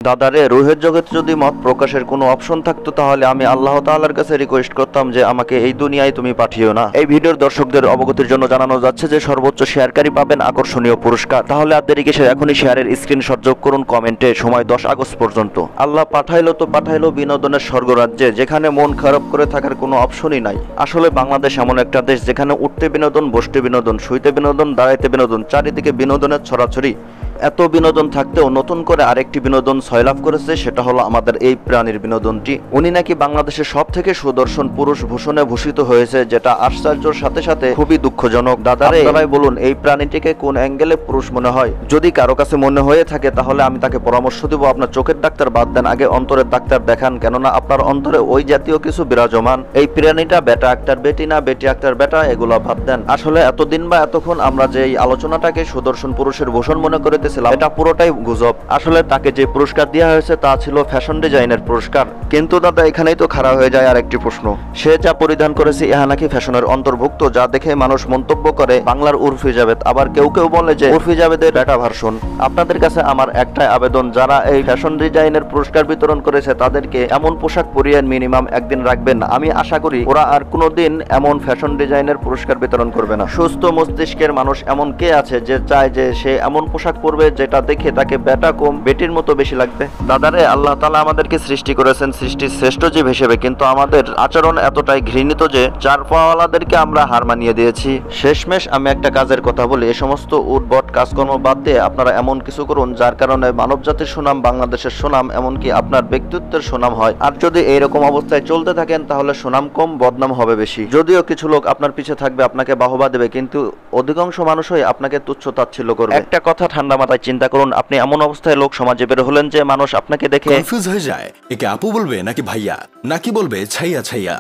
দাদারে, রুহের জগতে যদি মত প্রকাশের কোনো অপশন থাকতো তাহলে আমি আল্লাহ তাআলার কাছে রিকোয়েস্ট করতাম যে আমাকে এই দুনিয়ায় তুমি পাঠিও না। এই ভিডিওর দর্শকদের অবগতির জন্য জানানো যাচ্ছে যে সর্বোচ্চ শেয়ারকারী পাবেন আকর্ষণীয় পুরস্কার। তাহলে আর দেরি কিসের, এখনই শেয়ারের স্ক্রিনশট যোগ করুন কমেন্টে, সময় 10 আগস্ট পর্যন্ত। আল্লাহ পাঠাইলো তো পাঠাইলো বিনোদনের স্বর্গরাজ্যে, যেখানে মন খারাপ করে থাকার কোনো অপশনই নাই। আসলে বাংলাদেশ এমন একটা দেশ যেখানে উঠতে বিনোদন, বসতে বিনোদন, শুইতে বিনোদন, দাঁড়াইতে বিনোদন, চারিদিকে বিনোদনের ছড়াছড়ি। এত বিনোদন থাকতেও নতুন করে আরেকটি বিনোদন সয়লাভ করেছে, সেটা হলো আমাদের এই প্রাণীর বিনোদনটি। উনি নাকি বাংলাদেশের সব থেকে সুদর্শন পুরুষ ভূষণে ভূষিত হয়েছে, যেটা আশ্চর্যের সাথে সাথে খুবই দুঃখজনক। দাদারে, আপনারাই বলুন এই প্রাণীটিকে কোন অ্যাঙ্গেলে পুরুষ মনে হয়? যদি কারো কাছে মনে হয়ে থাকে তাহলে আমি তাকে পরামর্শ দিব, আপনার চোখের ডাক্তার বাদ দেন, আগে অন্তরের ডাক্তার দেখান, কেননা আপনার অন্তরে ওই জাতীয় কিছু বিরাজমান। এই প্রাণীটা বেটা আক্তার বেটি না, বেটি আক্তার বেটা, এগুলা বাদ দেন। আসলে এতদিন বা এতক্ষণ আমরা যে এই আলোচনাটাকে সুদর্শন পুরুষের ভূষণ মনে করে এটা পুরোটাই গুজব। আসলে তাকে যে পুরস্কার দেওয়া হয়েছে তা ছিল ফ্যাশন ডিজাইনের পুরস্কার। কিন্তু দাদা, এখানেই তো খাড়া হয়ে যায় আরেকটি প্রশ্ন, সে যা পরিধান করেছে ইহা নাকি ফ্যাশনের অন্তর্ভুক্ত, যা দেখে মানুষ মন্তব্য করে বাংলার উর্ফি জাবেদ, আবার কেউ কেউ বলে যে উর্ফি জাবেদের বেটা ভার্সন। আপনাদের কাছে আমার একটাই আবেদন, যারা এই ফ্যাশন ডিজাইনের পুরস্কার বিতরণ করেছে তাদেরকে এমন পোশাক পরিয়ে মিনিমাম একদিন রাখবেন। আমি আশা করি ওরা আর কোনোদিন এমন ফ্যাশন ডিজাইনের পুরস্কার বিতরণ করবে না। সুস্থ মস্তিষ্কের মানুষ এমন কে আছে যে চায় যে সে এমন পোশাক পরবে যেটা দেখে তাকে বেটা কম বেটির মতো বেশি লাগবে? দাদারে, আল্লাহ তাআলা আমাদেরকে সৃষ্টি করেছেন সৃষ্টির শ্রেষ্ঠ জীব হিসেবে, কিন্তু আমাদের আচরণ এতটাই ঘৃণিত যে চার পাওয়ালাদেরকে আমরা হার মানিয়ে দিয়েছি। শেষমেশ আমি একটা কাজের কথা বলি, এই সমস্ত উদ্ভট কাজকর্ম বাদ দিয়ে আপনারা এমন কিছু করুন যার কারণে মানব জাতির সুনাম, বাংলাদেশের সুনাম, এমনকি আপনার ব্যক্তিত্বের সুনাম হয়। আর যদি এইরকম অবস্থায় চলতে থাকেন তাহলে সুনাম কম, বদনাম হবে বেশি। যদিও কিছু লোক আপনার পিছে থাকবে, আপনাকে বাহবা দেবে, কিন্তু অধিকাংশ মানুষই আপনাকে তুচ্ছ তাচ্ছিল্য করবে। একটা কথা ঠান্ডা মাথায় চিন্তা করুন, আপনি এমন অবস্থায় লোক সমাজে বের হলেন যে মানুষ আপনাকে দেখে কনফিউজ হয়ে যায়, একে আপু বলবে নাকি ভাইয়া, নাকি বলবে ছাইয়া ছাইয়া।